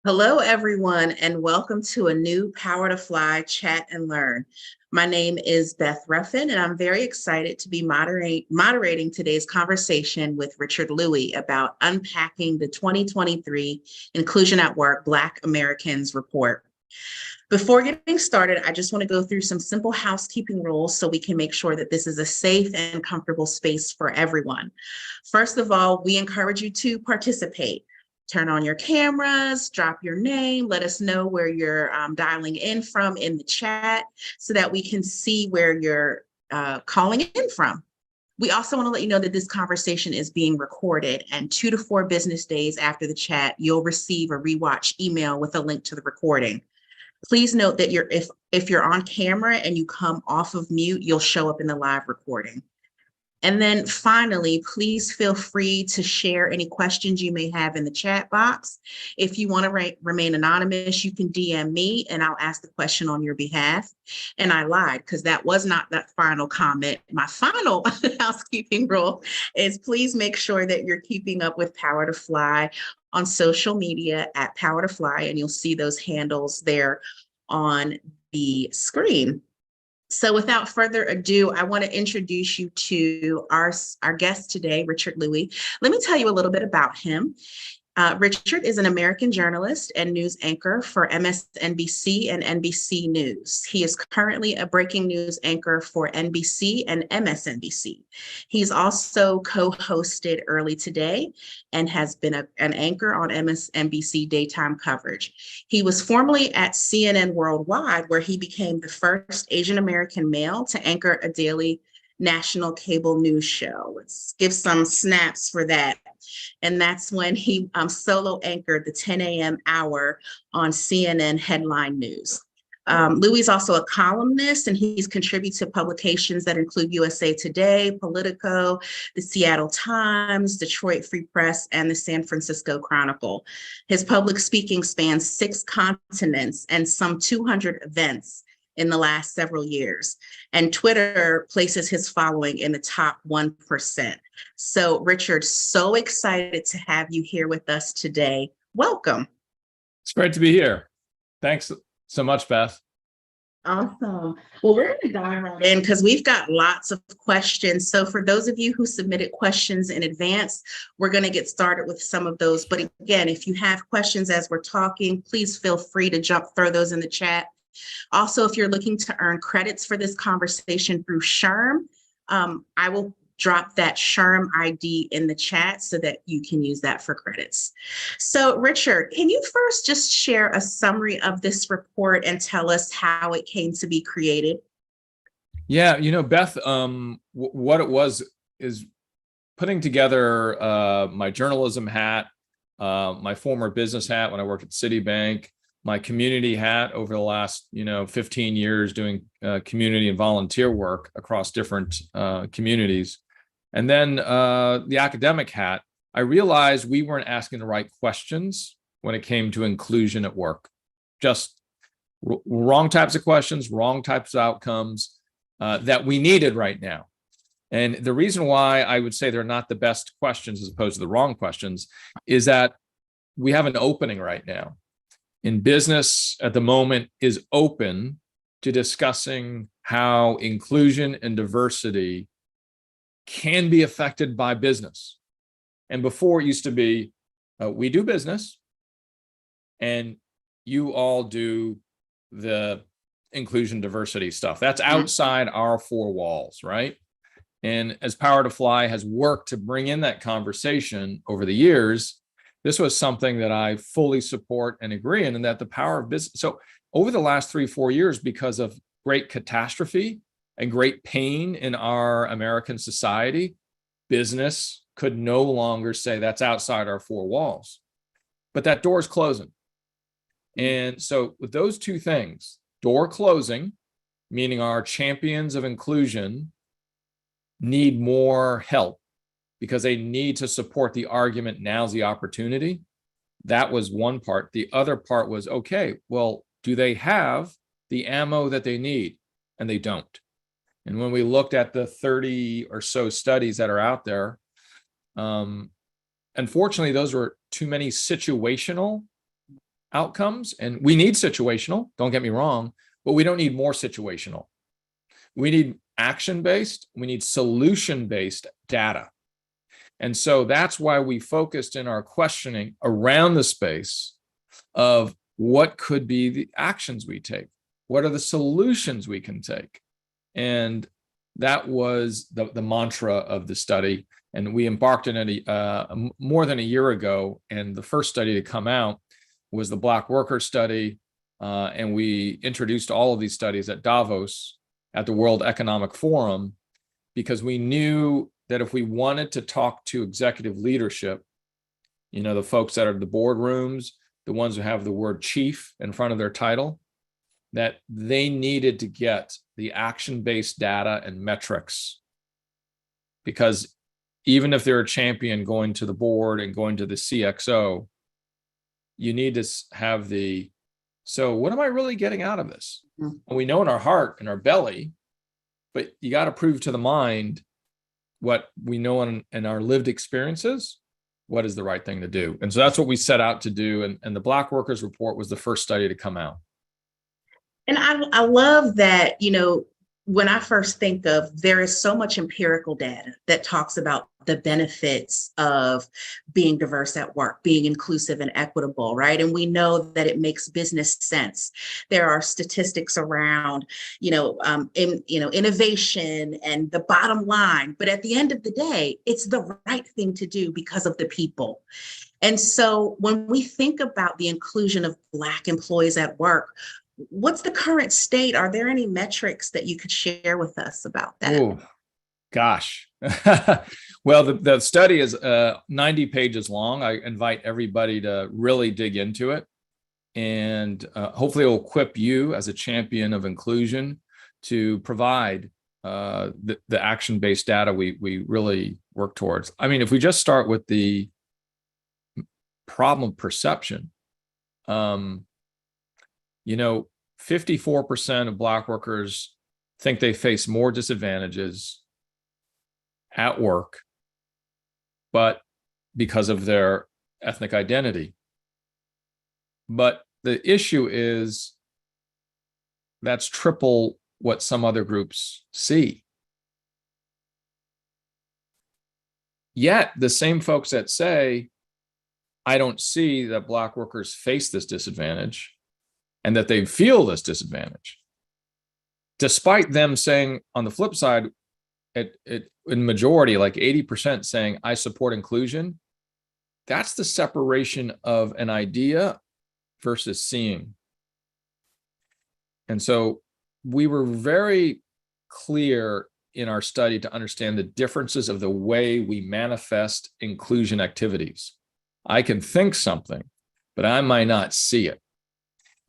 Hello, everyone, and welcome to a new Power to Fly Chat and Learn. My name is Beth Ruffin, and I'm very excited to be moderating today's conversation with Richard Louie about unpacking the 2023 Inclusion at Work Black Americans Report. Before getting started, I just want to go through some simple housekeeping rules so we can make sure that this is a safe and comfortable space for everyone. First of all, we encourage you to participate. Turn on your cameras, drop your name, let us know where you're dialing in from in the chat so that we can see where you're calling in from. We also want to let you know that this conversation is being recorded, and 2 to 4 business days after the chat, you'll receive a rewatch email with a link to the recording. Please note that if you're on camera and you come off of mute, you'll show up in the live recording. And then finally, please feel free to share any questions you may have in the chat box. If you want to remain anonymous, you can DM me and I'll ask the question on your behalf. And I lied because that was not that final comment. My final housekeeping rule is please make sure that you're keeping up with Power to Fly on social media at Power to Fly, and you'll see those handles there on the screen. So without further ado, I want to introduce you to our guest today, Richard Louie. Let me tell you a little bit about him. Richard is an American journalist and news anchor for MSNBC and NBC News. He is currently a breaking news anchor for NBC and MSNBC. He's also co-hosted Early Today and has been an anchor on MSNBC daytime coverage. He was formerly at CNN Worldwide, where he became the first Asian American male to anchor a daily national cable news show. Let's give some snaps for that. And that's when he solo anchored the 10 a.m. hour on CNN Headline News. Louis is also a columnist, and he's contributed to publications that include USA Today, Politico, the Seattle Times, Detroit Free Press, and the San Francisco Chronicle. His public speaking spans 6 continents and some 200 events in the last several years. And Twitter places his following in the top 1%. So, Richard, so excited to have you here with us today. Welcome. It's great to be here. Thanks so much, Beth. Awesome. Well, we're going to dive right in because we've got lots of questions. So for those of you who submitted questions in advance, we're going to get started with some of those. But again, if you have questions as we're talking, please feel free to throw those in the chat. Also, if you're looking to earn credits for this conversation through SHRM, I will drop that SHRM ID in the chat so that you can use that for credits. So, Richard, can you first just share a summary of this report and tell us how it came to be created? Yeah, Beth, what it was is putting together my journalism hat, my former business hat when I worked at Citibank, my community hat over the last 15 years doing community and volunteer work across different communities, and then the academic hat. I realized we weren't asking the right questions when it came to inclusion at work. Just wrong types of questions, wrong types of outcomes that we needed right now. And the reason why I would say they're not the best questions as opposed to the wrong questions is that we have an opening right now. In business at the moment is open to discussing how inclusion and diversity can be affected by business. And before it used to be, we do business and you all do the inclusion diversity stuff. That's outside our 4 walls, right? And as Power to Fly has worked to bring in that conversation over the years, this was something that I fully support and agree in, and that the power of business. So over the last 3-4 years, because of great catastrophe and great pain in our American society, business could no longer say that's outside our 4 walls. But that door is closing. And so with those 2 things, door closing, meaning our champions of inclusion need more help because they need to support the argument. Now's the opportunity. That was one part. The other part was, okay, well, do they have the ammo that they need? And they don't. And when we looked at the 30 or so studies that are out there, unfortunately, those were too many situational outcomes. And we need situational, don't get me wrong, but we don't need more situational. We need action-based, we need solution-based data. And so that's why we focused in our questioning around the space of what could be the actions we take? What are the solutions we can take? And that was the mantra of the study. And we embarked on it more than a year ago. And the first study to come out was the Black worker study. And we introduced all of these studies at Davos at the World Economic Forum, because we knew that if we wanted to talk to executive leadership, the folks that are the boardrooms, the ones who have the word chief in front of their title, that they needed to get the action-based data and metrics. Because even if they're a champion going to the board and going to the CXO, you need to have so what am I really getting out of this? Mm-hmm. And we know in our heart, in our belly, but you got to prove to the mind what we know in our lived experiences, what is the right thing to do. And so that's what we set out to do. And the Black Workers Report was the first study to come out. And I love that, when I first think of, there is so much empirical data that talks about the benefits of being diverse at work, being inclusive and equitable, right? And we know that it makes business sense. There are statistics around, innovation and the bottom line. But at the end of the day, it's the right thing to do because of the people. And so when we think about the inclusion of Black employees at work, what's the current state? Are there any metrics that you could share with us about that? Oh, gosh. Well, the study is 90 pages long. I invite everybody to really dig into it. And hopefully it will equip you as a champion of inclusion to provide the action-based data we really work towards. I mean, if we just start with the problem perception, 54% of Black workers think they face more disadvantages at work, but because of their ethnic identity. But the issue is that's triple what some other groups see. Yet the same folks that say, I don't see that Black workers face this disadvantage and that they feel this disadvantage, despite them saying on the flip side, in majority, like 80% saying, I support inclusion. That's the separation of an idea versus seeing. And so we were very clear in our study to understand the differences of the way we manifest inclusion activities. I can think something, but I might not see it.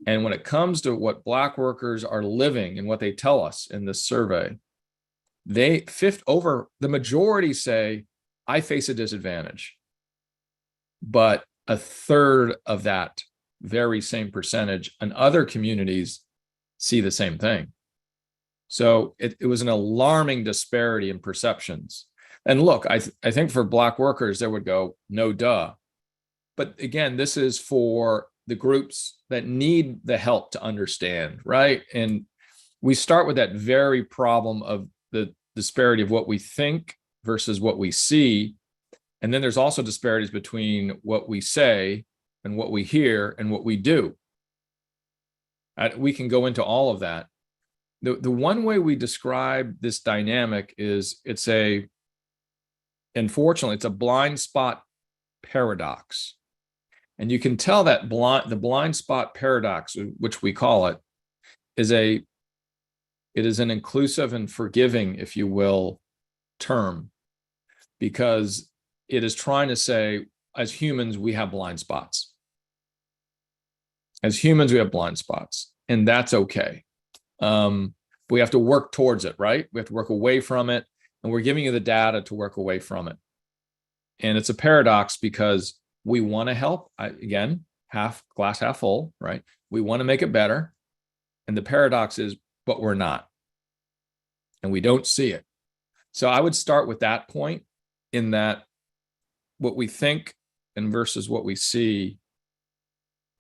And when it comes to what Black workers are living and what they tell us in this survey, the majority say, I face a disadvantage. But a third of that very same percentage in other communities see the same thing. So it was an alarming disparity in perceptions. And look, I think for Black workers, they would go, no duh. But again, this is for the groups that need the help to understand, right? And we start with that very problem of the disparity of what we think versus what we see. And then there's also disparities between what we say and what we hear and what we do. We can go into all of that. The one way we describe this dynamic is unfortunately, it's a blind spot paradox. And you can tell that the blind spot paradox, which we call it, it is an inclusive and forgiving, if you will, term, because it is trying to say, as humans, we have blind spots. As humans, we have blind spots, and that's okay. We have to work towards it, right? We have to work away from it, and we're giving you the data to work away from it. And it's a paradox because we want to help, again, glass half full, right? We want to make it better. And the paradox is, but we're not. And we don't see it. So I would start with that point, in that what we think and versus what we see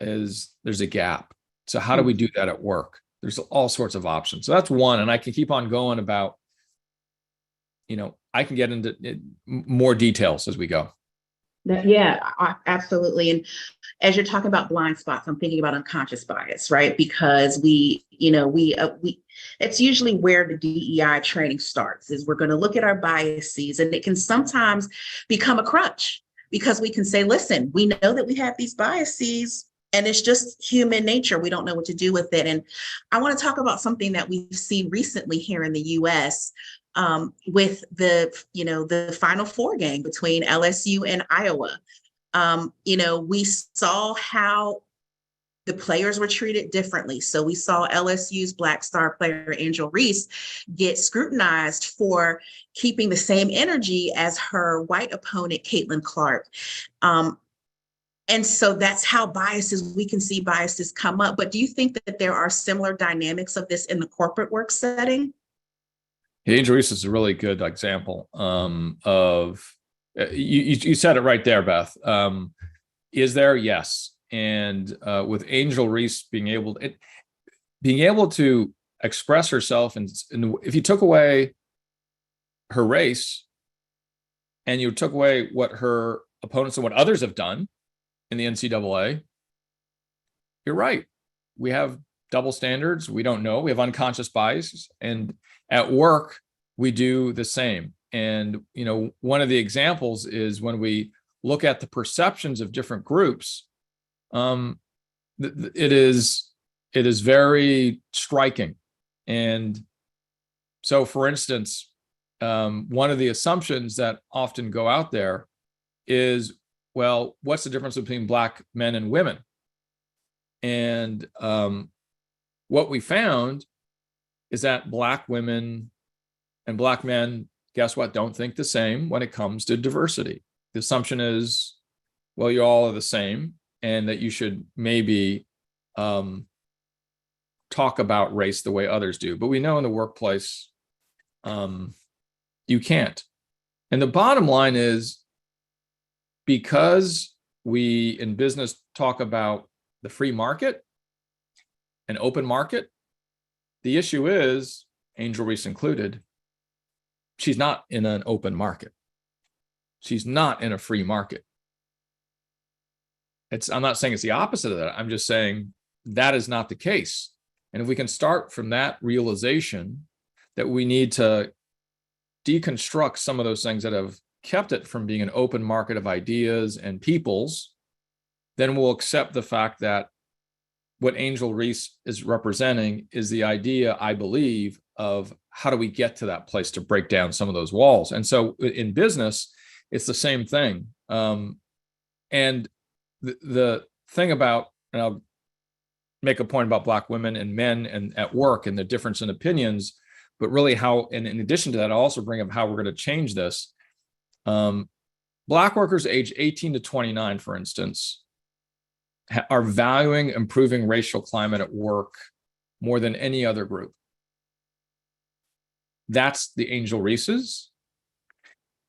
is there's a gap. So how do we do that at work? There's all sorts of options. So that's one. And I can keep on going about, I can get into more details as we go. Absolutely. And as you're talking about blind spots, I'm thinking about unconscious bias, right? Because it's usually where the DEI training starts, is we're going to look at our biases, and it can sometimes become a crutch, because we can say, listen, we know that we have these biases, and it's just human nature. We don't know what to do with it. And I want to talk about something that we've seen recently here in the US, with the Final Four game between LSU and Iowa. We saw how the players were treated differently. So we saw LSU's Black star player, Angel Reese, get scrutinized for keeping the same energy as her white opponent, Caitlin Clark. And so that's how we can see biases come up. But do you think that there are similar dynamics of this in the corporate work setting? Angel Reese is a really good example of, you said it right there, Beth. Is there? Yes. And with Angel Reese being able to express herself, and if you took away her race and you took away what her opponents and what others have done in the NCAA, you're right. We have double standards. We don't know. We have unconscious biases, and at work we do the same. And one of the examples is when we look at the perceptions of different groups. It is very striking. And so, for instance, one of the assumptions that often go out there is, well, what's the difference between Black men and women? And what we found is that Black women and Black men, guess what, don't think the same when it comes to diversity. The assumption is, well, you all are the same, and that you should maybe talk about race the way others do. But we know in the workplace, you can't. And the bottom line is, because we in business talk about the free market and open market, the issue is, Angel Reese included, she's not in an open market. She's not in a free market. I'm not saying it's the opposite of that. I'm just saying that is not the case. And if we can start from that realization that we need to deconstruct some of those things that have kept it from being an open market of ideas and peoples, then we'll accept the fact that what Angel Reese is representing is the idea, I believe, of how do we get to that place to break down some of those walls. And so in business, it's the same thing. And the thing about, and I'll make a point about Black women and men and at work and the difference in opinions, but really how, and in addition to that, I'll also bring up how we're going to change this. Black workers age 18 to 29, for instance, are valuing improving racial climate at work more than any other group. That's the Angel Reeses.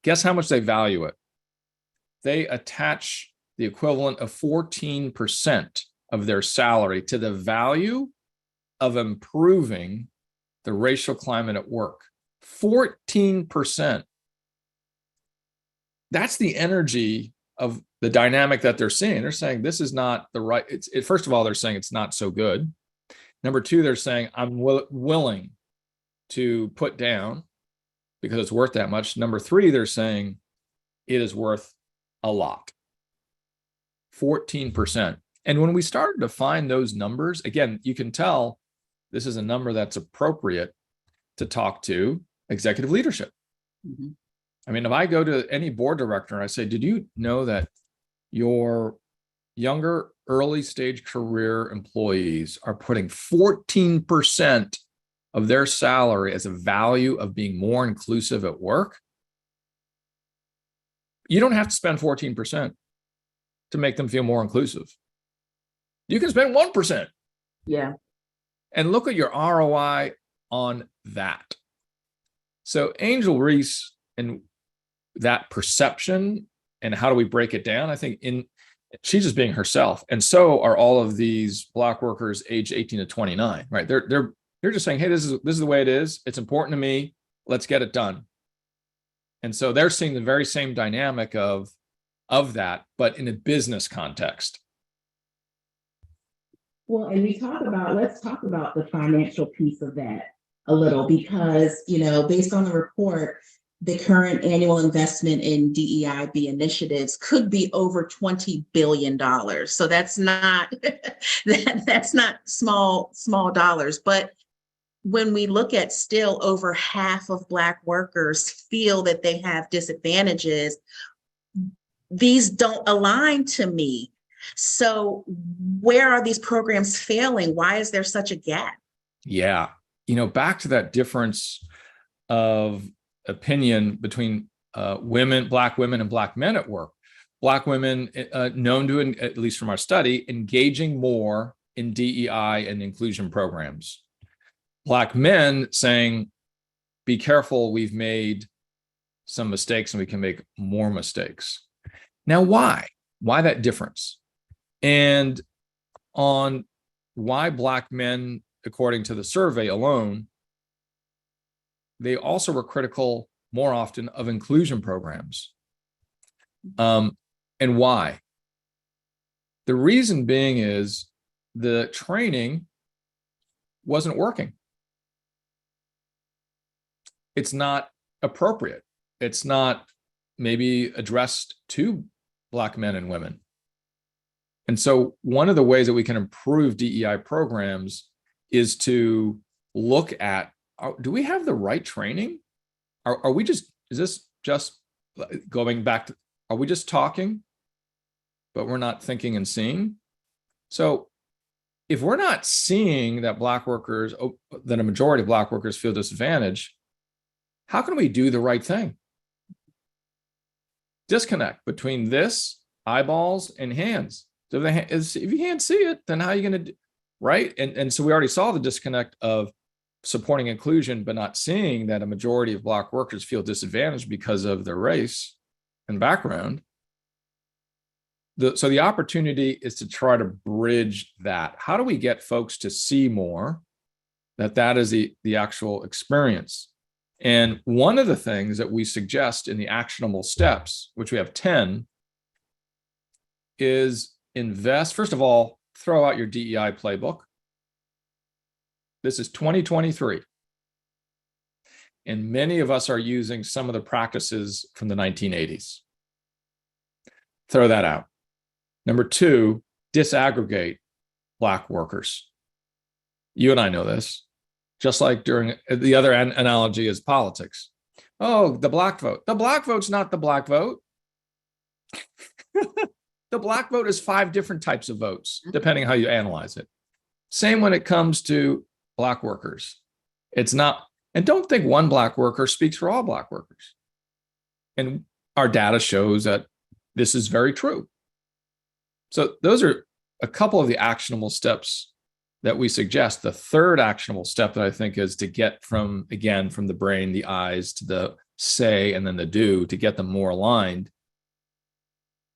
Guess how much they value it? They attach the equivalent of 14% of their salary to the value of improving the racial climate at work. 14%. That's the energy of the dynamic that they're seeing. They're saying this is not the right. First of all, they're saying it's not so good. Number two, they're saying I'm willing to put down because it's worth that much. Number three, they're saying it is worth a lot. 14%. And when we started to find those numbers, again, you can tell this is a number that's appropriate to talk to executive leadership. Mm-hmm. I mean, if I go to any board director and I say, did you know that your younger early stage career employees are putting 14% of their salary as a value of being more inclusive at work? You don't have to spend 14% to make them feel more inclusive. You can spend 1%. Yeah. And look at your ROI on that. So Angel Reese and that perception, and how do we break it down? I think She's just being herself. And so are all of these Black workers aged 18 to 29, right? They're just saying, hey, this is the way it is. It's important to me. Let's get it done. And so they're seeing the very same dynamic of that, but in a business context. Well, and let's talk about the financial piece of that a little, because, based on the report, the current annual investment in DEIB initiatives could be over $20 billion. So that's not, that's not small dollars. But when we look at still over half of Black workers feel that they have disadvantages, these don't align to me. So where are these programs failing? Why is there such a gap? Yeah. Back to that difference of opinion between Black women and Black men at work. Black women known to, at least from our study, engaging more in DEI and inclusion programs. Black men saying, be careful, we've made some mistakes and we can make more mistakes. Now, why? Why that difference? And on why Black men, according to the survey alone, they also were critical more often of inclusion programs. And why? The reason being is the training wasn't working. It's not appropriate. It's not maybe addressed to Black men and women. And so one of the ways that we can improve DEI programs is to look at, do we have the right training? Are we just, is this just going back to, are we just talking, but we're not thinking and seeing? So if we're not seeing that Black workers, that a majority of Black workers feel disadvantaged, how can we do the right thing? Disconnect between this, eyeballs, and hands. So if you can't see it, then how are you going to, right? And so we already saw the disconnect of supporting inclusion, but not seeing that a majority of Black workers feel disadvantaged because of their race and background. So the opportunity is to try to bridge that. How do we get folks to see more that is the actual experience? And one of the things that we suggest in the actionable steps, which we have 10, is invest. First of all, throw out your DEI playbook. This is 2023. And many of us are using some of the practices from the 1980s. Throw that out. Number 2, disaggregate Black workers. You and I know this. Just like during the other analogy is politics. Oh, the Black vote. The Black vote's not the Black vote. The Black vote is 5 different types of votes, depending how you analyze it. Same when it comes to Black workers. It's not, and don't think one Black worker speaks for all Black workers. And our data shows that this is very true. So those are a couple of the actionable steps that we suggest. The third actionable step that I think is to get from the brain, the eyes, to the say, and then the do, to get them more aligned,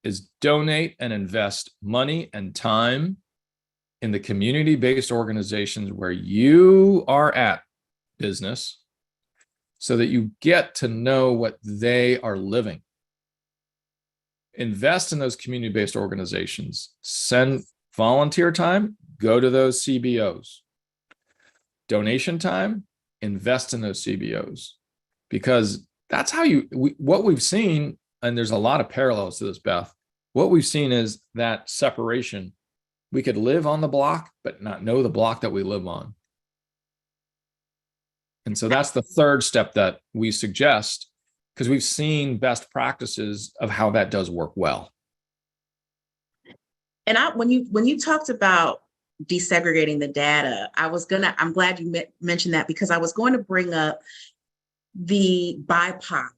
is donate and invest money and time in the community-based organizations where you are at business, so that you get to know what they are living. Invest in those community-based organizations. Send volunteer time, go to those CBOs. Donation time, invest in those CBOs. Because that's how what we've seen, and there's a lot of parallels to this, Beth, what we've seen is that separation. We could live on the block, but not know the block that we live on. And so that's the third step that we suggest, because we've seen best practices of how that does work well. And when you talked about desegregating the data, I'm glad you mentioned that, because I was going to bring up the BIPOC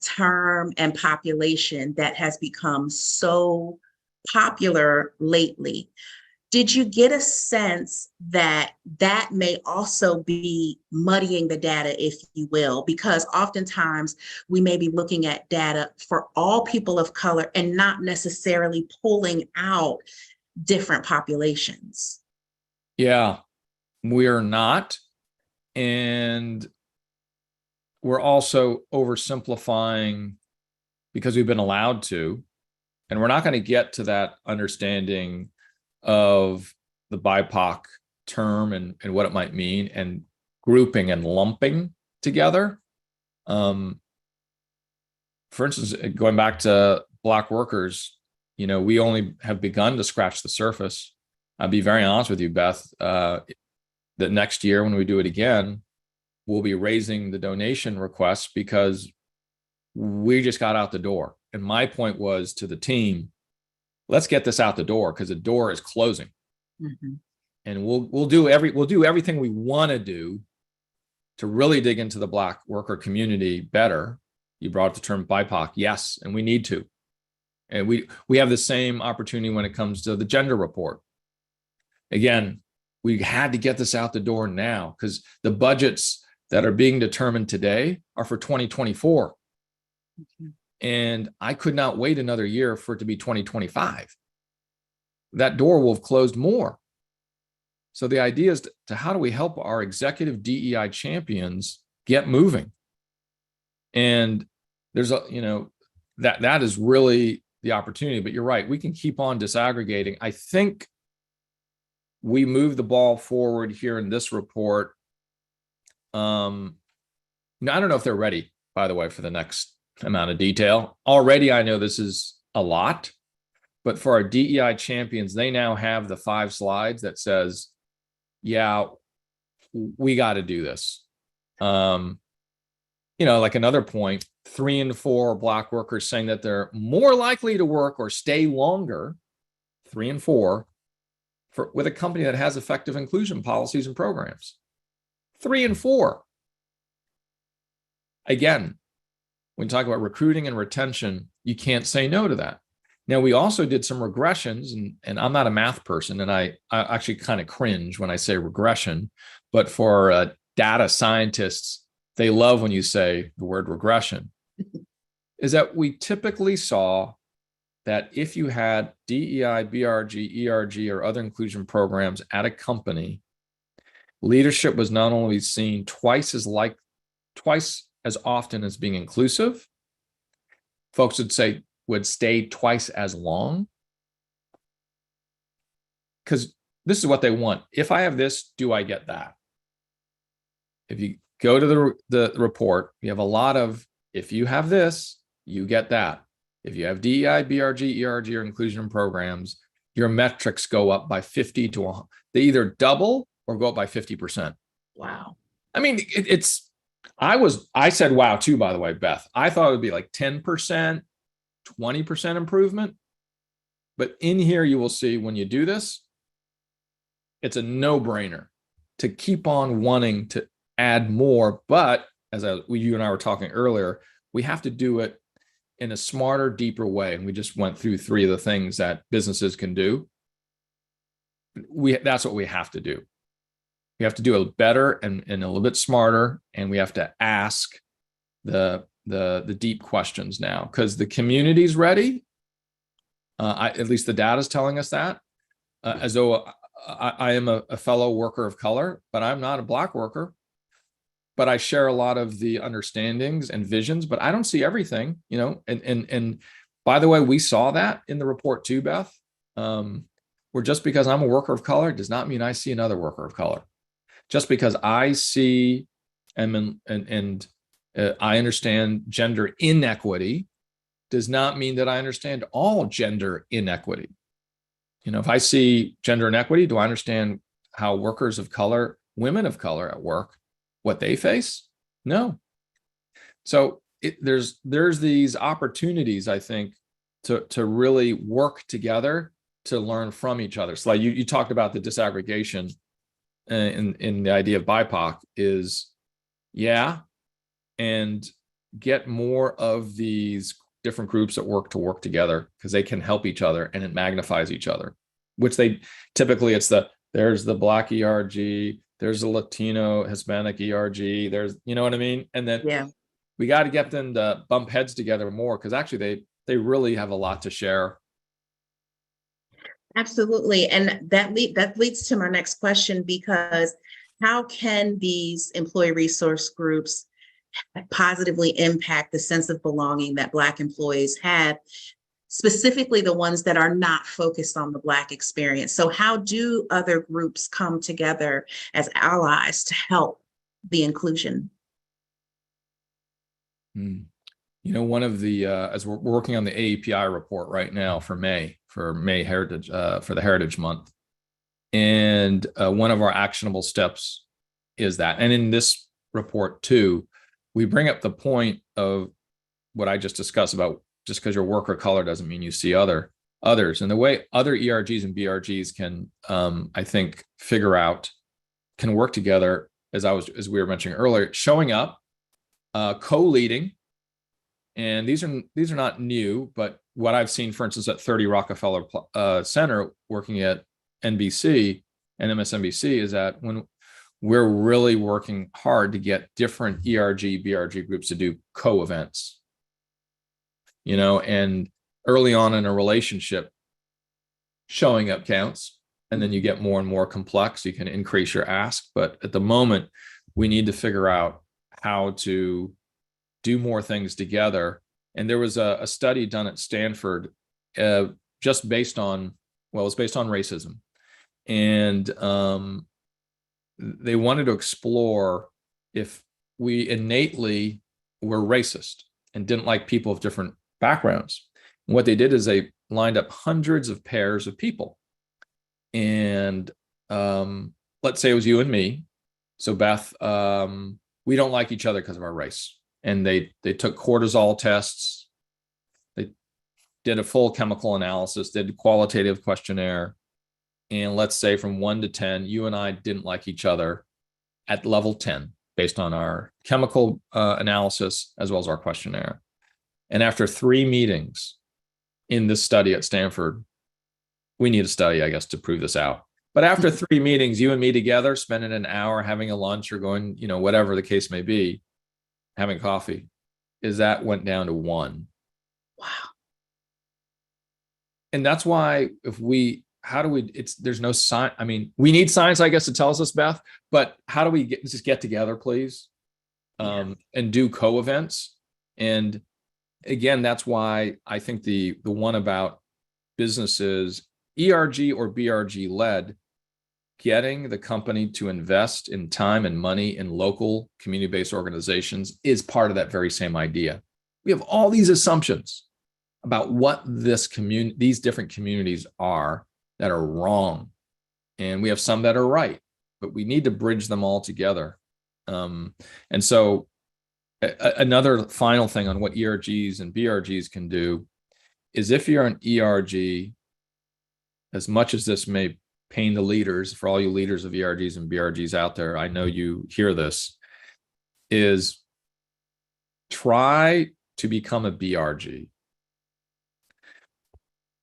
term and population that has become so popular lately. Did you get a sense that that may also be muddying the data, if you will? Because oftentimes we may be looking at data for all people of color and not necessarily pulling out different populations. Yeah, we're not. And we're also oversimplifying because we've been allowed to. And we're not going to get to that understanding of the BIPOC term and what it might mean and grouping and lumping together. For instance, going back to Black workers, we only have begun to scratch the surface. I'll be very honest with you, Beth, that next year when we do it again, we'll be raising the donation requests because we just got out the door. And my point was to the team, let's get this out the door because the door is closing. Mm-hmm. And we'll do everything we want to do to really dig into the Black worker community better. You brought up the term BIPOC. Yes, and we need to. And we have the same opportunity when it comes to the gender report. Again, we had to get this out the door now because the budgets that are being determined today are for 2024. Mm-hmm. And I could not wait another year for it to be 2025. That door will have closed more. So the idea is to how do we help our executive DEI champions get moving? And there's that is really the opportunity. But you're right, we can keep on disaggregating. I think we move the ball forward here in this report. I don't know if they're ready, by the way, for the next amount of detail. Already, I know this is a lot, but for our DEI champions, they now have the 5 slides that says, yeah, we got to do this. Like another point, 3 in 4 Black workers saying that they're more likely to work or stay longer, 3 in 4, with a company that has effective inclusion policies and programs. 3 in 4. Again, when you talk about recruiting and retention, you can't say no to that. Now, we also did some regressions, and I'm not a math person, and I actually kind of cringe when I say regression, but for data scientists, they love when you say the word regression, is that we typically saw that if you had DEI, BRG, ERG, or other inclusion programs at a company, leadership was not only seen twice as often as being inclusive, folks would stay twice as long. Because this is what they want. If I have this, do I get that? If you go to the report, you have a lot of, if you have this, you get that. If you have DEI, BRG, ERG, or inclusion programs, your metrics go up by 50 to 100. They either double or go up by 50%. Wow. I mean, I said, wow, too, by the way, Beth. I thought it would be like 10%, 20% improvement. But in here, you will see when you do this, it's a no-brainer to keep on wanting to add more. But as you and I were talking earlier, we have to do it in a smarter, deeper way. And we just went through 3 of the things that businesses can do. That's what we have to do. We have to do it better and a little bit smarter, and we have to ask the deep questions now because the community's ready. At least the data is telling us that. As though I am a fellow worker of color, but I'm not a Black worker. But I share a lot of the understandings and visions, but I don't see everything, And by the way, we saw that in the report too, Beth. Where just because I'm a worker of color does not mean I see another worker of color. Just because I see and I understand gender inequity does not mean that I understand all gender inequity. If I see gender inequity, do I understand how workers of color, women of color at work, what they face? No. So there's these opportunities, I think, to really work together to learn from each other. So like you talked about the disaggregation in the idea of BIPOC is, and get more of these different groups that work together because they can help each other and it magnifies each other. which they typically there's the Black ERG, there's the Latino Hispanic ERG, there's, you know what I mean? And then Yeah. we got to get them to bump heads together more, because actually they really have a lot to share. Absolutely. And that leads to my next question, because how can these employee resource groups positively impact the sense of belonging that Black employees have, specifically the ones that are not focused on the Black experience? So how do other groups come together as allies to help the inclusion? One of the as we're working on the AEPI report right now for May Heritage, for the Heritage Month, and one of our actionable steps is that. And in this report too, we bring up the point of what I just discussed about, just because your work or color doesn't mean you see others, and the way other ERGs and BRGs can, I think, can work together, as we were mentioning earlier, showing up, co-leading. And these are not new, but what I've seen, for instance, at 30 Rockefeller Center, working at NBC and MSNBC, is that when we're really working hard to get different ERG, BRG groups to do co-events, and early on in a relationship, showing up counts, and then you get more and more complex, you can increase your ask. But at the moment, we need to figure out how to do more things together. And there was a study done at Stanford, just based on racism. And they wanted to explore if we innately were racist and didn't like people of different backgrounds. And what they did is they lined up hundreds of pairs of people. And let's say it was you and me. So Beth, we don't like each other because of our race. And they took cortisol tests. They did a full chemical analysis, did a qualitative questionnaire. And let's say from 1 to 10, you and I didn't like each other at level 10, based on our chemical analysis as well as our questionnaire. And after 3 meetings in this study at Stanford, we need a study, I guess, to prove this out. But after 3 meetings, you and me together, spending an hour having a lunch or going, whatever the case may be, having coffee, that went down to 1. Wow. And that's why there's no science. I mean, we need science, I guess, to tell us this, Beth, but how do we just get together, please, and do co-events? And again, that's why I think the one about businesses, ERG or BRG led, getting the company to invest in time and money in local community-based organizations is part of that very same idea. We have all these assumptions about what these different communities are that are wrong. And we have some that are right, but we need to bridge them all together. And so another final thing on what ERGs and BRGs can do is, if you're an ERG, as much as this may pain the leaders, for all you leaders of ERGs and BRGs out there, I know you hear this, is try to become a BRG.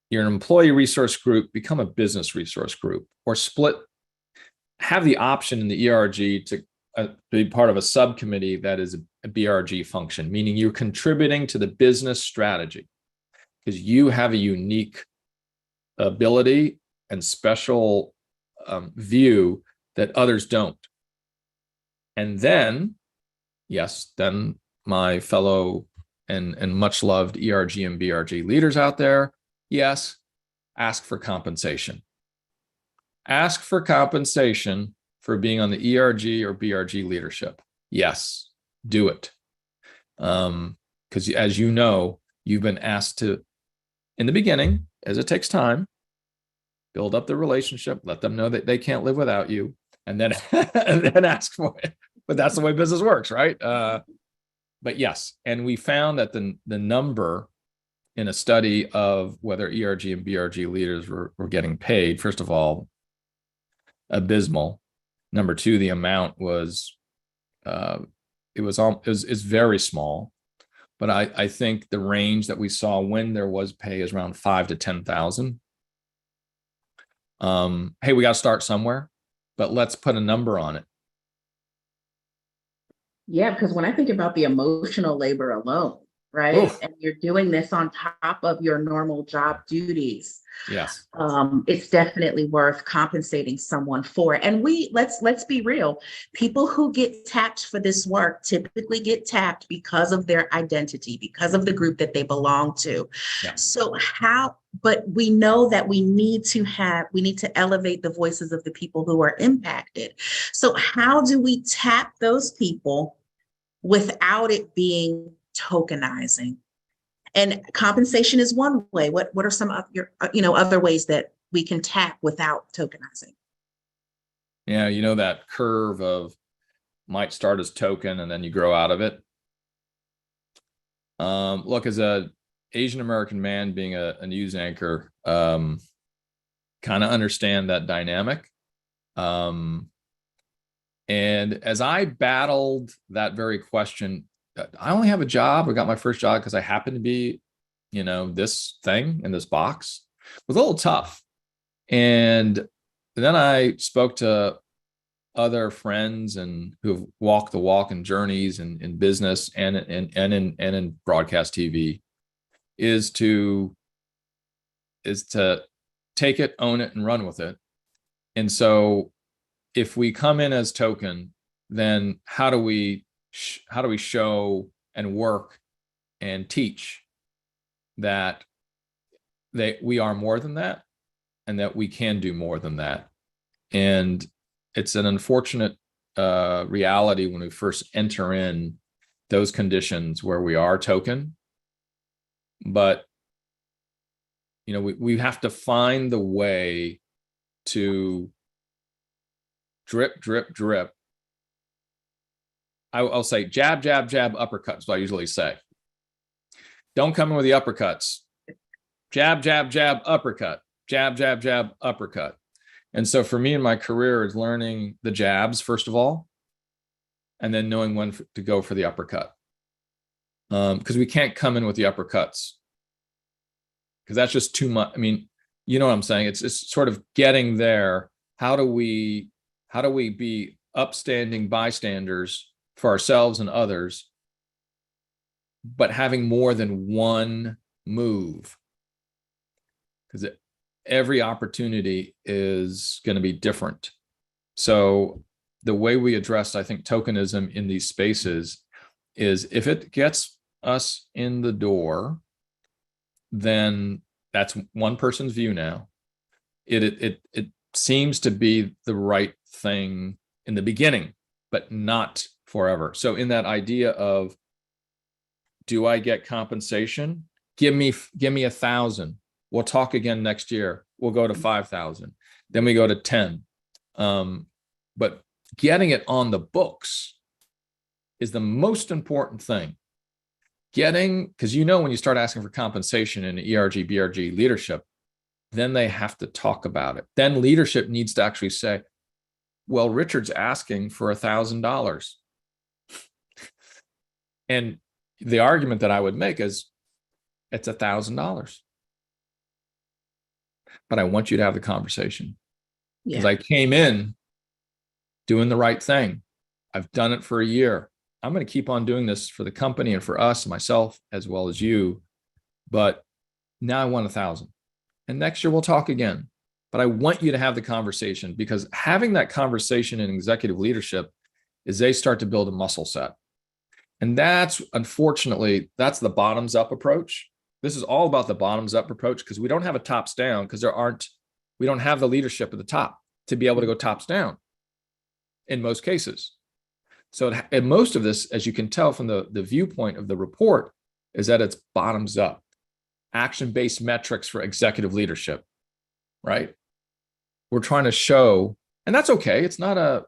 You're an employee resource group, become a business resource group, or have the option in the ERG to be part of a subcommittee that is a BRG function, meaning you're contributing to the business strategy because you have a unique ability and special view that others don't. And then, then my fellow and much loved ERG and BRG leaders out there, ask for compensation. Ask for compensation for being on the ERG or BRG leadership. Yes, do it. Because as you know, you've been asked to, in the beginning, as it takes time, build up the relationship, let them know that they can't live without you, and then, and then ask for it. But that's the way business works, right? But yes, and we found that the number in a study of whether ERG and BRG leaders were getting paid, first of all, abysmal. Number 2, the amount was is very small. But I think the range that we saw when there was pay is around 5,000 to 10,000. Hey, we got to start somewhere, but let's put a number on it. Yeah, because when I think about the emotional labor alone, right? Oh, And you're doing this on top of your normal job duties, yes. it's definitely worth compensating someone for it. And let's be real. People who get tapped for this work typically get tapped because of their identity, because of the group that they belong to. Yeah. So but we know that we need to elevate the voices of the people who are impacted. So how do we tap those people without it being tokenizing? And compensation is one way. What are some of your other ways that we can tap without tokenizing? Yeah. You know, that curve of might start as token and then you grow out of it. Look, as a Asian American man being a news anchor, kind of understand that dynamic. And as I battled that very question, I only have a job. I got my first job because I happen to be, this thing in this box. It was a little tough. And then I spoke to other friends and who've walked the walk in journeys and in business and in broadcast TV is to take it, own it, and run with it. And so if we come in as token, then how do we show and work and teach that we are more than that and that we can do more than that? And it's an unfortunate reality when we first enter in those conditions where we are token, but we have to find the way to drip, drip, drip. I'll say jab, jab, jab, uppercuts. What I usually say. Don't come in with the uppercuts. Jab, jab, jab, uppercut. Jab, jab, jab, uppercut. And so for me in my career is learning the jabs, first of all, and then knowing when to go for the uppercut. Because we can't come in with the uppercuts because that's just too much. I mean, you know what I'm saying? It's sort of getting there. How do we be upstanding bystanders for ourselves and others, but having more than one move? Because every opportunity is going to be different. So the way we address, I think, tokenism in these spaces is if it gets us in the door, then that's one person's view now. It seems to be the right thing in the beginning, but not forever. So in that idea of, do I get compensation? Give me 1,000. We'll talk again next year. We'll go to 5,000. Then we go to 10. But getting it on the books is the most important thing. Because when you start asking for compensation in ERG, BRG leadership, then they have to talk about it. Then leadership needs to actually say, well, Richard's asking for $1,000. And the argument that I would make is it's $1,000. But I want you to have the conversation because I came in doing the right thing. I've done it for a year. I'm going to keep on doing this for the company and for us, myself, as well as you. But now I want 1,000. And next year we'll talk again. But I want you to have the conversation because having that conversation in executive leadership is they start to build a muscle set. And unfortunately, that's the bottoms up approach. This is all about the bottoms up approach because we don't have a tops down because we don't have the leadership at the top to be able to go tops down in most cases. So and most of this, as you can tell from the viewpoint of the report, is that it's bottoms up, action-based metrics for executive leadership, right? We're trying to show, and that's okay. It's not a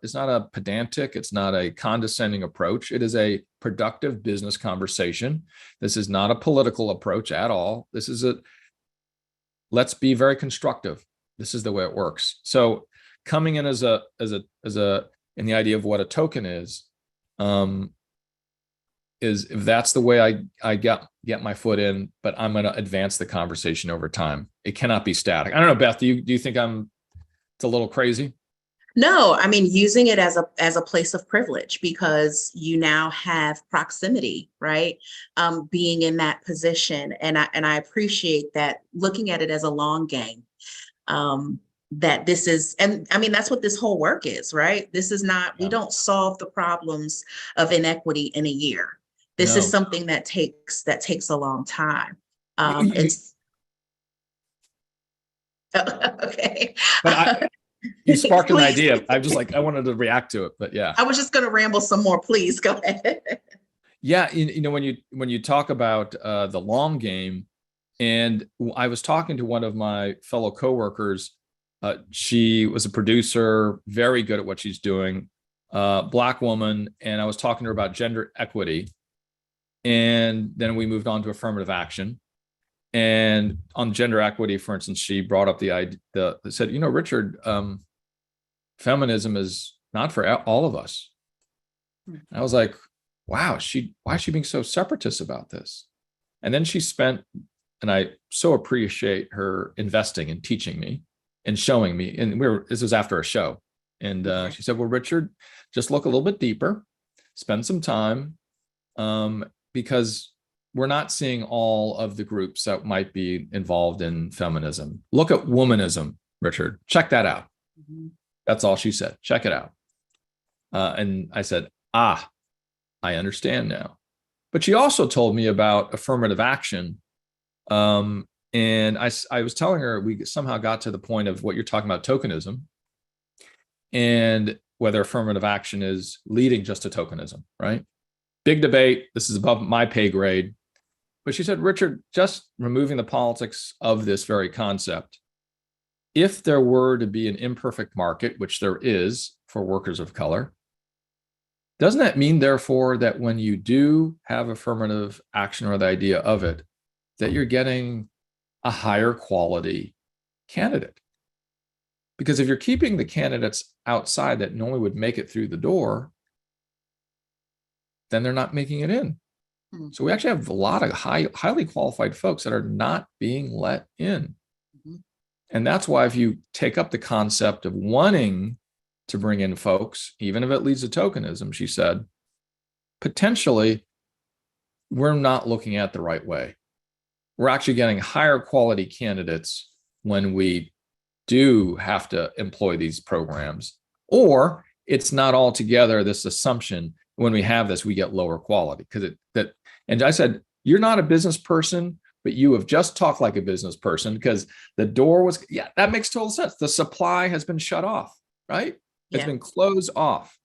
pedantic, it's not a condescending approach. It is a productive business conversation. This is not a political approach at all. This is let's be very constructive. This is the way it works. So coming in in the idea of what a token is if that's the way I get my foot in, but I'm going to advance the conversation over time. It cannot be static. I don't know, Beth, do you think I'm It's a little crazy. No, I mean using it as a place of privilege because you now have proximity, right? Being in that position, and I appreciate that. Looking at it as a long game, that this is, and I mean that's what this whole work is, right? This is not, we Yeah. don't solve the problems of inequity in a year. This is No. something that takes a long time. You, And you, okay. but you sparked an Please. idea. I'm just like, I wanted to react to it, but yeah. I was just going to ramble some more. Please go ahead. Yeah. When you talk about the long game, and I was talking to one of my fellow coworkers. She was a producer, very good at what she's doing, Black woman. And I was talking to her about gender equity. And then we moved on to affirmative action. And on gender equity, for instance, she brought up the idea, said, Richard, feminism is not for all of us. And I was like, wow, why is she being so separatist about this? And then she spent, and I so appreciate her investing and teaching me and showing me. And this was after a show. And she said, well, Richard, just look a little bit deeper, spend some time, because we're not seeing all of the groups that might be involved in feminism. Look at womanism, Richard. Check that out. Mm-hmm. That's all she said. Check it out. And I said, I understand now. But she also told me about affirmative action. And I was telling her we somehow got to the point of what you're talking about, tokenism, and whether affirmative action is leading just to tokenism, right? Big debate. This is above my pay grade. But she said, Richard, just removing the politics of this very concept, if there were to be an imperfect market, which there is for workers of color, doesn't that mean, therefore, that when you do have affirmative action or the idea of it, that you're getting a higher quality candidate? Because if you're keeping the candidates outside that normally would make it through the door, then they're not making it in. So we actually have a lot of highly qualified folks that are not being let in. Mm-hmm. And that's why if you take up the concept of wanting to bring in folks, even if it leads to tokenism, she said, potentially we're not looking at the right way. We're actually getting higher quality candidates when we do have to employ these programs, or it's not altogether this assumption when we have this, we get lower quality and I said, you're not a business person, but you have just talked like a business person because the door was, that makes total sense. The supply has been shut off, right? It's been closed off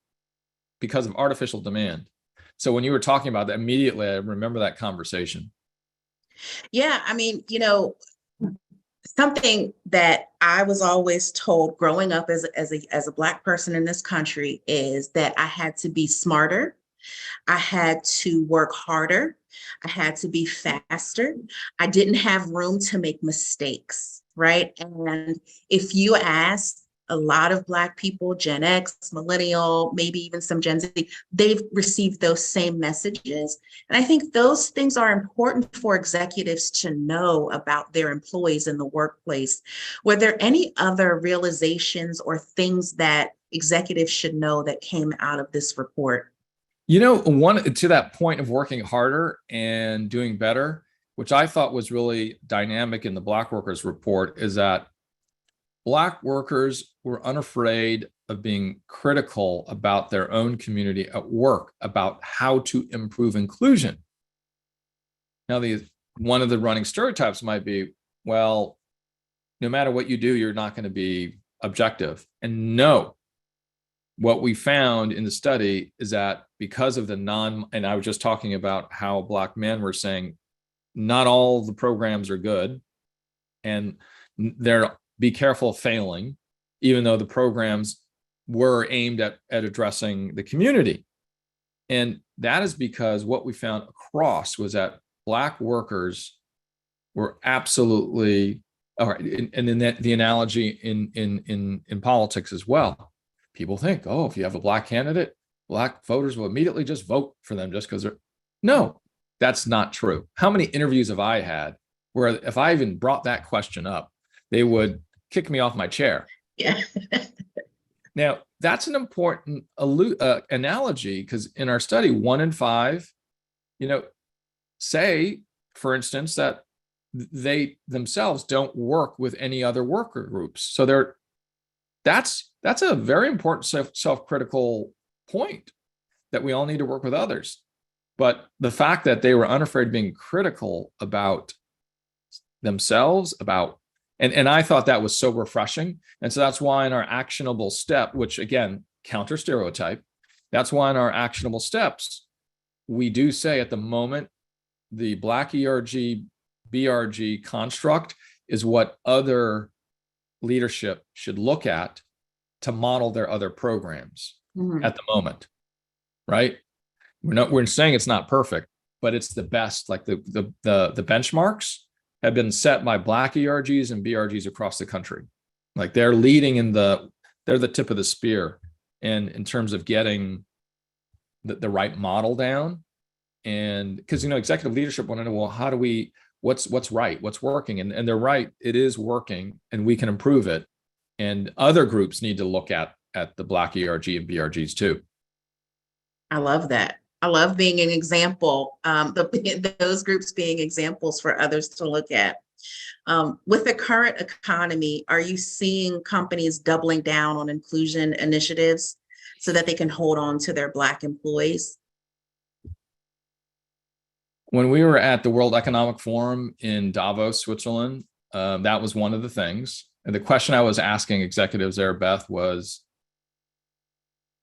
because of artificial demand. So when you were talking about that, immediately, I remember that conversation. Yeah. I mean, something that I was always told growing up as a Black person in this country is that I had to be smarter. I had to work harder. I had to be faster. I didn't have room to make mistakes, right? And if you ask a lot of Black people, Gen X, millennial, maybe even some Gen Z, they've received those same messages. And I think those things are important for executives to know about their employees in the workplace. Were there any other realizations or things that executives should know that came out of this report? One to that point of working harder and doing better, which I thought was really dynamic in the Black workers report, is that Black workers were unafraid of being critical about their own community at work, about how to improve inclusion. Now, one of the running stereotypes might be, well, no matter what you do, you're not going to be objective. And no, what we found in the study is that because of and I was just talking about how Black men were saying, not all the programs are good, and they're be careful of failing, even though the programs were aimed at addressing the community. And that is because what we found across was that Black workers were absolutely, all right, and then the analogy in politics as well. People think, oh, if you have a Black candidate, Black voters will immediately just vote for them just because they're. No, that's not true. How many interviews have I had where if I even brought that question up, they would kick me off my chair? Yeah. Now, that's an important analogy because in our study, 1 in 5, say, for instance, that they themselves don't work with any other worker groups. So that's a very important self-critical point, that we all need to work with others. But the fact that they were unafraid of being critical about themselves, and I thought that was so refreshing. And so that's why in our actionable step, which again, counter stereotype, that's why in our actionable steps, we do say at the moment, the Black ERG, BRG construct is what other leadership should look at to model their other programs at the moment, right? We're saying it's not perfect, but it's the best. Like the benchmarks have been set by Black ERGs and BRGs across the country. Like they're leading they're the tip of the spear, and in terms of getting the right model down. And because executive leadership want to know, well, what's right, what's working, and they're right, it is working, and we can improve it. And other groups need to look at the Black ERG and BRGs too. I love that. I love being an example, those groups being examples for others to look at. With the current economy, are you seeing companies doubling down on inclusion initiatives so that they can hold on to their Black employees? When we were at the World Economic Forum in Davos, Switzerland, that was one of the things. And the question I was asking executives there, Beth, was,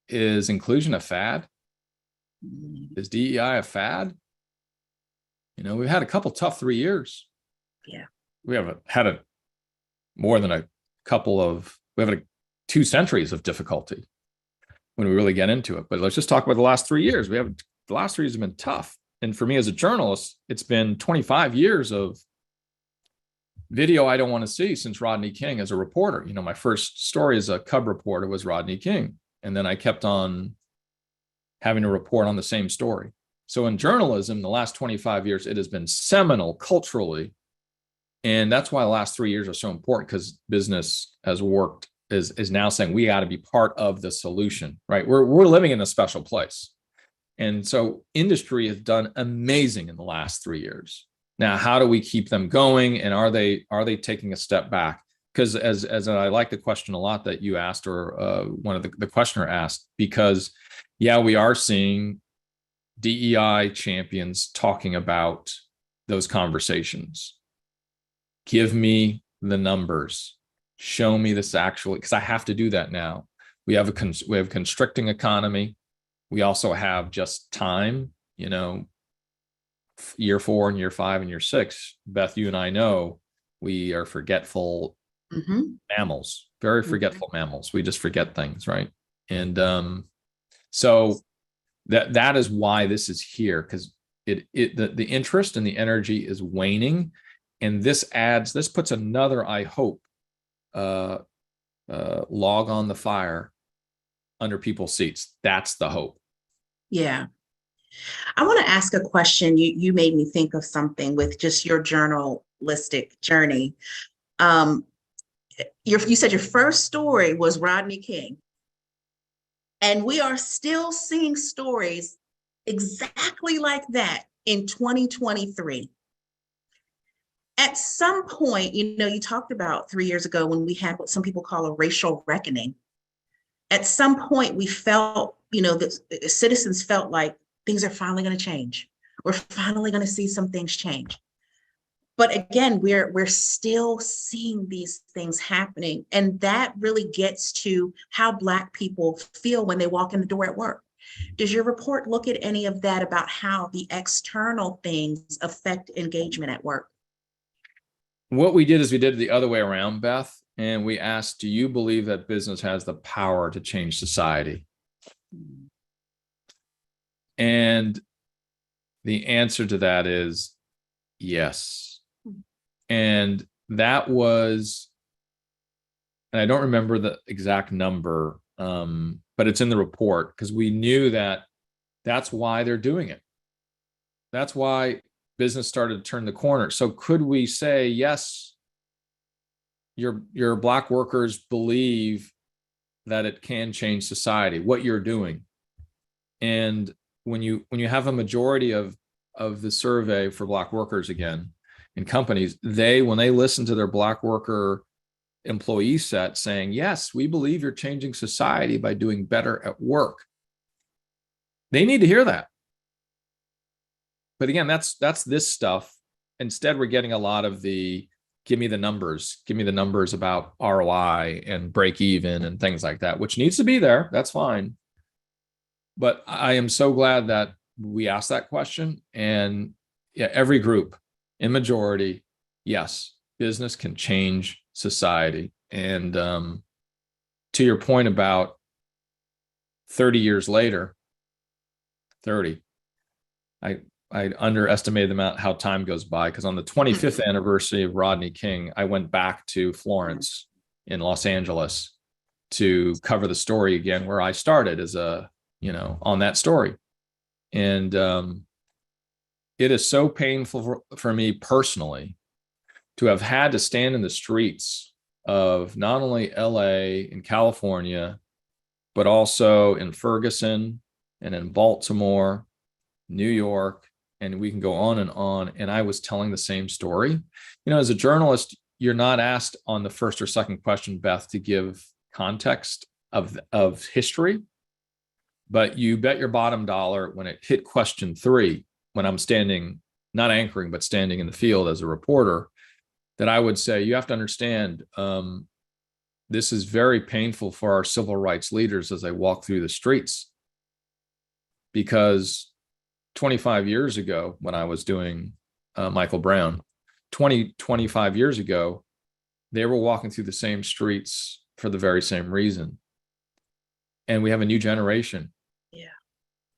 inclusion a fad? Is DEI a fad? We've had a couple tough 3 years. Yeah. We have had more than we have 2 centuries of difficulty when we really get into it. But let's just talk about the last 3 years. The last 3 years have been tough. And for me as a journalist, it's been 25 years of video I don't want to see since Rodney King as a reporter. My first story as a cub reporter was Rodney King. And then I kept on having to report on the same story. So in journalism, the last 25 years, it has been seminal culturally. And that's why the last 3 years are so important, because business is now saying we got to be part of the solution, right? We're living in a special place. And so industry has done amazing in the last 3 years. Now, how do we keep them going? And are they taking a step back? Because as I like the question a lot that you asked, or one of the questioner asked, because yeah, we are seeing DEI champions talking about those conversations. Give me the numbers. Show me this actually, because I have to do that now. We have a constricting economy. We also have just time, year 4 and year 5 and year 6. Beth, you and I know we are forgetful mammals, very forgetful mammals. We just forget things, right? And so that is why this is here, because the interest and the energy is waning, and this puts another, I hope, log on the fire under people's seats. That's the hope. Yeah. I want to ask a question. You made me think of something with just your journalistic journey. You said your first story was Rodney King. And we are still seeing stories exactly like that in 2023. At some point, you talked about 3 years ago when we had what some people call a racial reckoning. At some point, we felt, the citizens felt like things are finally going to change. We're finally going to see some things change. But again, we're still seeing these things happening. And that really gets to how Black people feel when they walk in the door at work. Does your report look at any of that, about how the external things affect engagement at work? What we did is we did it the other way around, Beth. And we asked, do you believe that business has the power to change society? And the answer to that is yes. And that was, and I don't remember the exact number, but it's in the report, because we knew that that's why they're doing it. That's why business started to turn the corner. So could we say, yes, your Black workers believe that it can change society, what you're doing. And when you have a majority of the survey for Black workers again in companies, when they listen to their Black worker employee set saying, yes, we believe you're changing society by doing better at work, they need to hear that. But again, that's this stuff. Instead, we're getting a lot of the give me the numbers about ROI and break even and things like that, which needs to be there. That's fine. But I am so glad that we asked that question. And yeah, every group in majority, yes, business can change society. And to your point about 30 years later, 30, I underestimated the amount how time goes by, because on the 25th anniversary of Rodney King, I went back to Florence in Los Angeles to cover the story again, where I started as on that story. And it is so painful for me personally to have had to stand in the streets of not only LA and California, but also in Ferguson and in Baltimore, New York, and we can go on. And I was telling the same story. As a journalist, you're not asked on the first or second question, Beth, to give context of history, but you bet your bottom dollar when it hit question 3, when I'm standing, not anchoring, but standing in the field as a reporter, that I would say, you have to understand, this is very painful for our civil rights leaders as I walk through the streets. Because 25 years ago, when I was doing Michael Brown, 25 years ago, they were walking through the same streets for the very same reason. And we have a new generation. Yeah.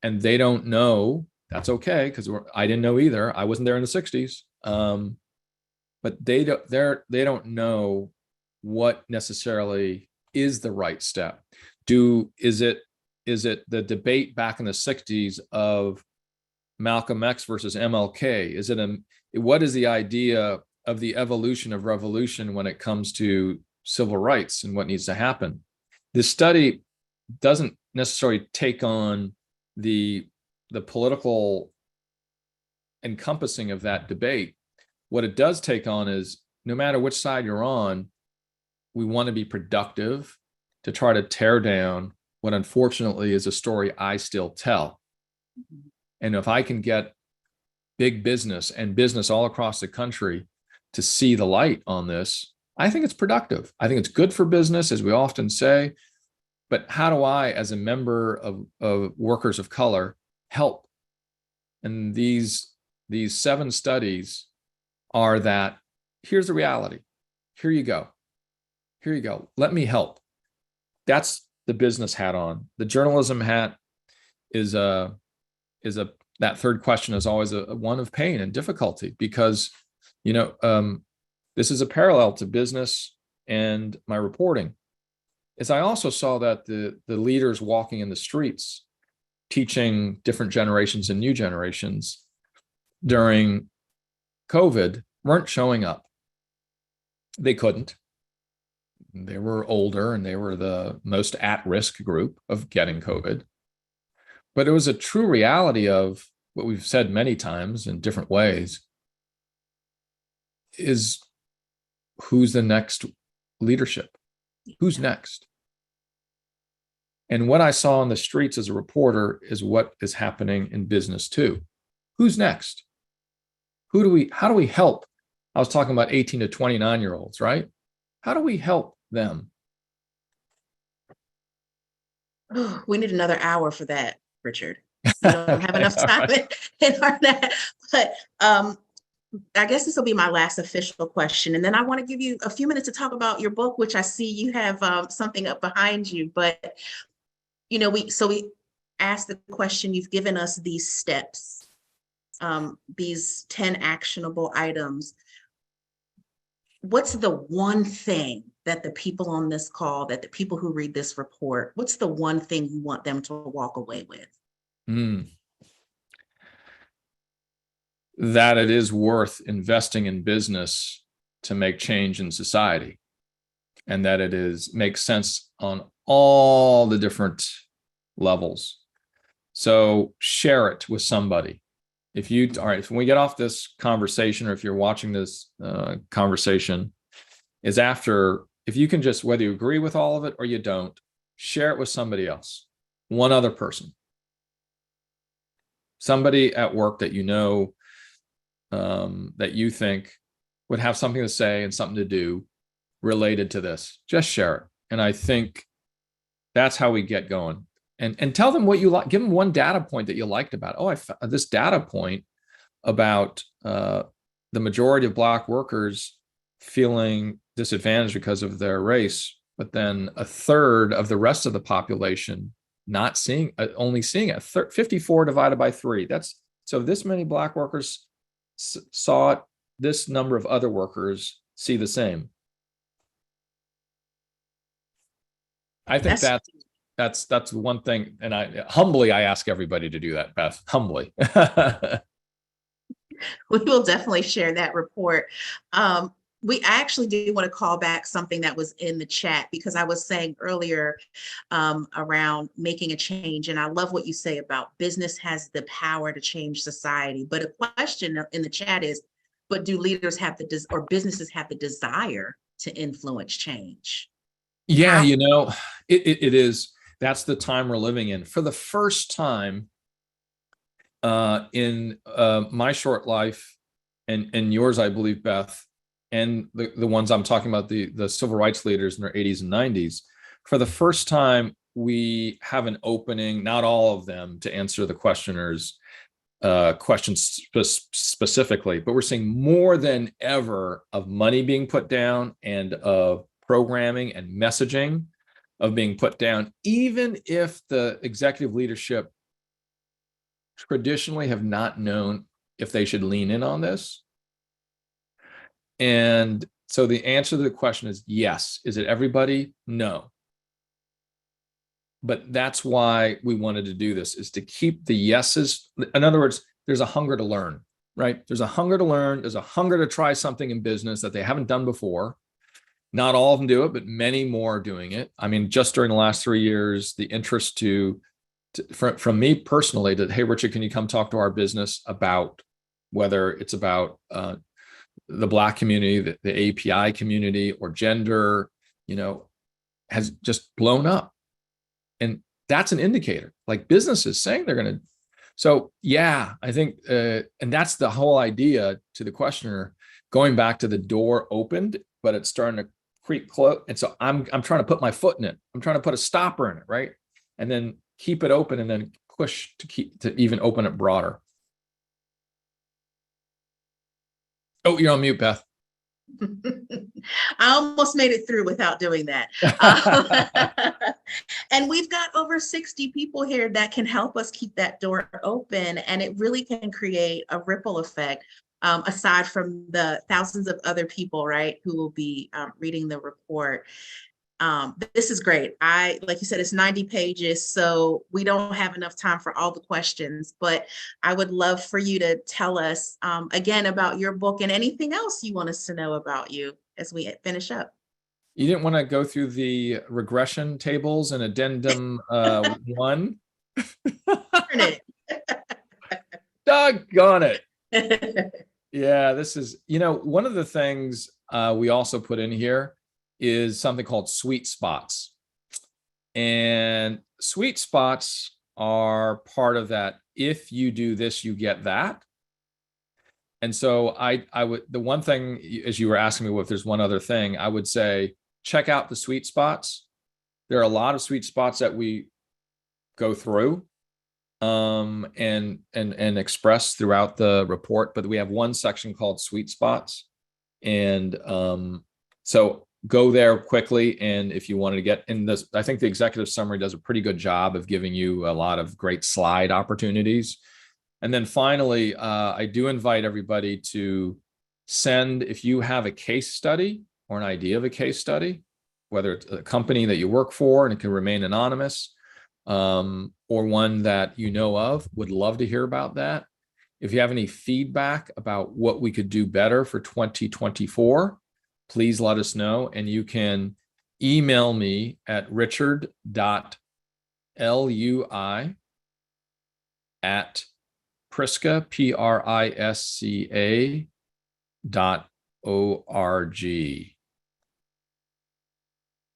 And they don't know. That's okay, because I didn't know either. I wasn't there in the 60s. But they don't know what necessarily is the right step. Is it the debate back in the 60s of Malcolm X versus MLK? What is the idea of the evolution of revolution when it comes to civil rights and what needs to happen? This study doesn't necessarily take on the political encompassing of that debate. What it does take on is, no matter which side you're on, we want to be productive to try to tear down what unfortunately is a story I still tell. And if I can get big business and business all across the country to see the light on this, I think it's productive. I think it's good for business, as we often say. But how do I, as a member of workers of color, help? And these 7 studies are that, here's the reality. Here you go. Let me help. That's the business hat on. The journalism hat is that third question is always a one of pain and difficulty, because this is a parallel to business and my reporting. Is I also saw that the leaders walking in the streets teaching different generations and new generations during COVID weren't showing up. They couldn't. They were older and they were the most at-risk group of getting COVID. But it was a true reality of what we've said many times in different ways, is who's the next leadership? Who's next? And what I saw on the streets as a reporter is what is happening in business too. Who's next? How do we help? I was talking about 18 to 29-year-olds, right? How do we help them? Oh, we need another hour for that, Richard. We don't have enough time in our that. But I guess this will be my last official question. And then I want to give you a few minutes to talk about your book, which I see you have something up behind you. But, we asked the question, you've given us these steps, these 10 actionable items. What's the one thing that the people on this call, that the people who read this report, what's the one thing you want them to walk away with? That it is worth investing in business to make change in society. and that makes sense on all the different levels. So share it with somebody. All right, if we get off this conversation, or if you're watching this conversation, if you can just, whether you agree with all of it or you don't, share it with somebody else, one other person, somebody at work that you know, that you think would have something to say and something to do related to this. Just share it. And I think that's how we get going. And tell them what you like. Give them one data point that you liked about it. Oh, I found this data point about the majority of Black workers feeling disadvantaged because of their race, but then a third of the rest of the population not seeing, only seeing it. 54 divided by 3. So this many Black workers saw it. This number of other workers see the same. I think that's one thing, and I ask everybody to do that, Beth. Humbly. We will definitely share that report. I actually do want to call back something that was in the chat, because I was saying earlier around making a change, and I love what you say about business has the power to change society. But a question in the chat is, but do leaders have or businesses have the desire to influence change? Yeah, it is. That's the time we're living in. For the first time in my short life, and yours, I believe, Beth, and the ones I'm talking about, the civil rights leaders in their 80s and 90s, for the first time, we have an opening, not all of them, to answer the questioner's questions specifically, but we're seeing more than ever of money being put down, and of programming and messaging of being put down, even if the executive leadership traditionally have not known if they should lean in on this. And so the answer to the question is yes. Is it everybody? No. But that's why we wanted to do this, is to keep the yeses. In other words, there's a hunger to learn, right? There's a hunger to learn. There's a hunger to try something in business that they haven't done before. Not all of them do it, but many more are doing it. I mean, just during the last 3 years, the interest from me personally, that, hey, Richard, can you come talk to our business about, whether it's about the Black community, the API community, or gender, has just blown up. And that's an indicator, like businesses saying they're going to. So yeah, I think, and that's the whole idea to the questioner, going back to the door opened, but it's starting to creep close. And so I'm trying to put my foot in it. I'm trying to put a stopper in it, right? And then keep it open, and then push to even open it broader. Oh, you're on mute, Beth. I almost made it through without doing that. And we've got over 60 people here that can help us keep that door open. And it really can create a ripple effect, aside from the thousands of other people, right, who will be reading the report. This is great. Like you said, it's 90 pages, so we don't have enough time for all the questions, but I would love for you to tell us again about your book and anything else you want us to know about you as we finish up. You didn't want to go through the regression tables and addendum 1? Darn it. Doggone it. Yeah, this is, one of the things we also put in here is something called sweet spots. And sweet spots are part of that. If you do this, you get that. And so I would, the one thing, as you were asking me if there's one other thing, I would say, check out the sweet spots. There are a lot of sweet spots that we go through and express throughout the report, but we have one section called sweet spots. And so go there quickly. And if you wanted to get in this, I think the executive summary does a pretty good job of giving you a lot of great slide opportunities. And then finally, I do invite everybody to send, if you have a case study or an idea of a case study, whether it's a company that you work for and it can remain anonymous, or one that you know of, would love to hear about that. If you have any feedback about what we could do better for 2024, please let us know. And you can email me at richard.lui@Prisca, PRISCA.org.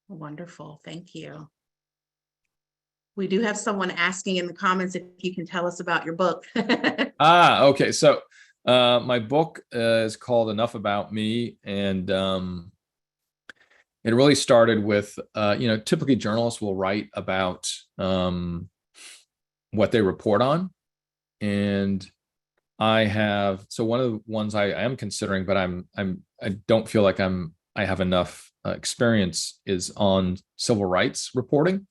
Wonderful. Thank you. We do have someone asking in the comments if you can tell us about your book. Okay. So my book is called Enough About Me. And it really started with, typically journalists will write about what they report on. And so one of the ones I am considering, but I don't feel like I have enough experience, is on civil rights reporting,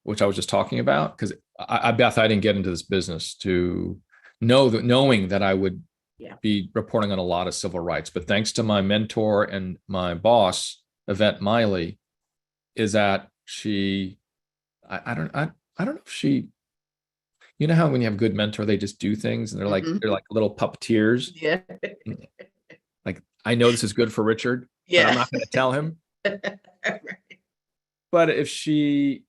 which I was just talking about. Because Beth, I didn't get into this business to knowing that I would be reporting on a lot of civil rights. But thanks to my mentor and my boss, Yvette Miley, is that I don't know if she, how when you have a good mentor, they just do things and they're like little puppeteers. Yeah. Like, I know this is good for Richard, but I'm not going to tell him. Right. But if she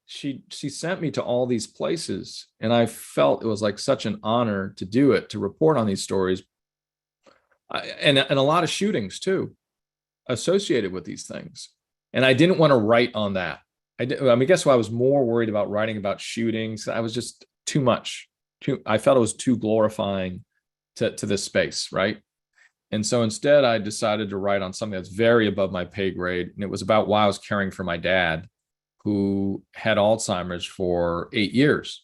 sent me to all these places, and I felt it was like such an honor to do it, to report on these stories, and a lot of shootings too, associated with these things. And I didn't want to write on that. Guess why I was more worried about writing about shootings. I was just too much. I felt it was too glorifying to this space, right? And so instead, I decided to write on something that's very above my pay grade. And it was about why I was caring for my dad, who had Alzheimer's for 8 years.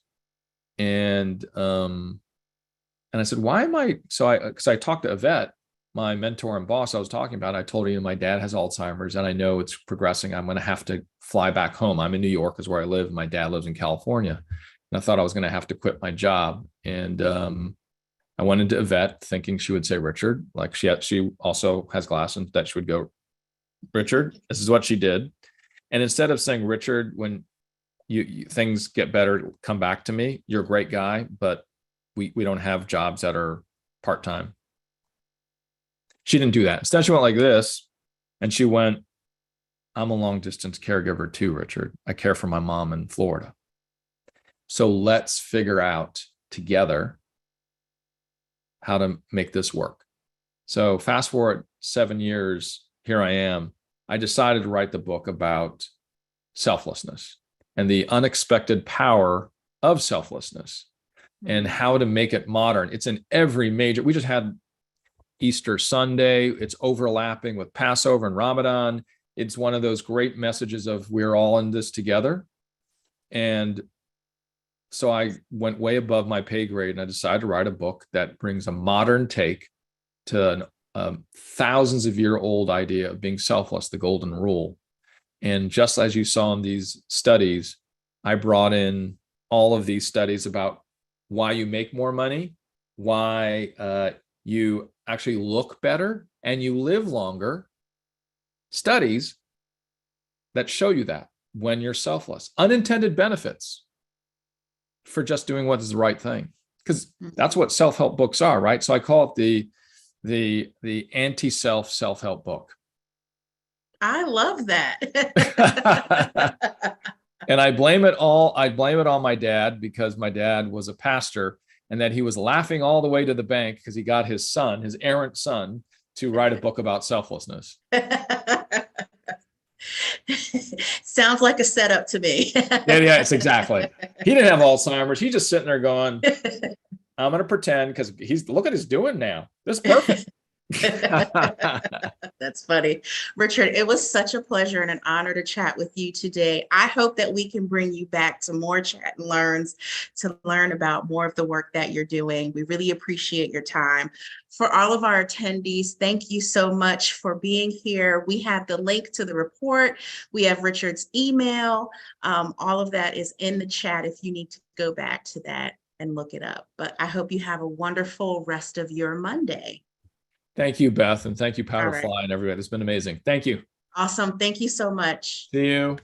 And I said, why am I? Because I talked to Yvette, my mentor and boss I was talking about. I told her, my dad has Alzheimer's and I know it's progressing. I'm going to have to fly back home. I'm in New York is where I live. My dad lives in California. And I thought I was going to have to quit my job. And I went into Yvette thinking she would say Richard, like she also has glasses, and that she would go, Richard. This is what she did. And instead of saying, Richard, when you things get better, come back to me. You're a great guy, but we don't have jobs that are part-time. She didn't do that. Instead, she went like this, and she went, I'm a long distance caregiver too, Richard. I care for my mom in Florida. So let's figure out together how to make this work. So fast forward 7 years, here I am. I decided to write the book about selflessness and the unexpected power of selflessness and how to make it modern. It's in every major, we just had Easter Sunday. It's overlapping with Passover and Ramadan. It's one of those great messages of we're all in this together. And so I went way above my pay grade, and I decided to write a book that brings a modern take to a thousands of year old idea of being selfless, the golden rule. And just as you saw in these studies, I brought in all of these studies about why you make more money, why you actually look better and you live longer. Studies that show you that when you're selfless, unintended benefits for just doing what is the right thing, because that's what self-help books are, right? So I call it the anti-self self-help book. I love that. And I blame it on my dad, because my dad was a pastor, and that he was laughing all the way to the bank because he got his son, his errant son, to write a book about selflessness. Sounds like a setup to me. Yeah, it's exactly. He didn't have Alzheimer's. He's just sitting there going, I'm going to pretend, because look at he's doing now. This is perfect. That's funny. Richard, it was such a pleasure and an honor to chat with you today. I hope that we can bring you back to more Chat and Learns to learn about more of the work that you're doing. We really appreciate your time. For all of our attendees, thank you so much for being here. We have the link to the report. We have Richard's email. All of that is in the chat if you need to go back to that and look it up. But I hope you have a wonderful rest of your Monday. Thank you, Beth, and thank you, Power to Fly, and everybody. It's been amazing. Thank you. Awesome. Thank you so much. See you.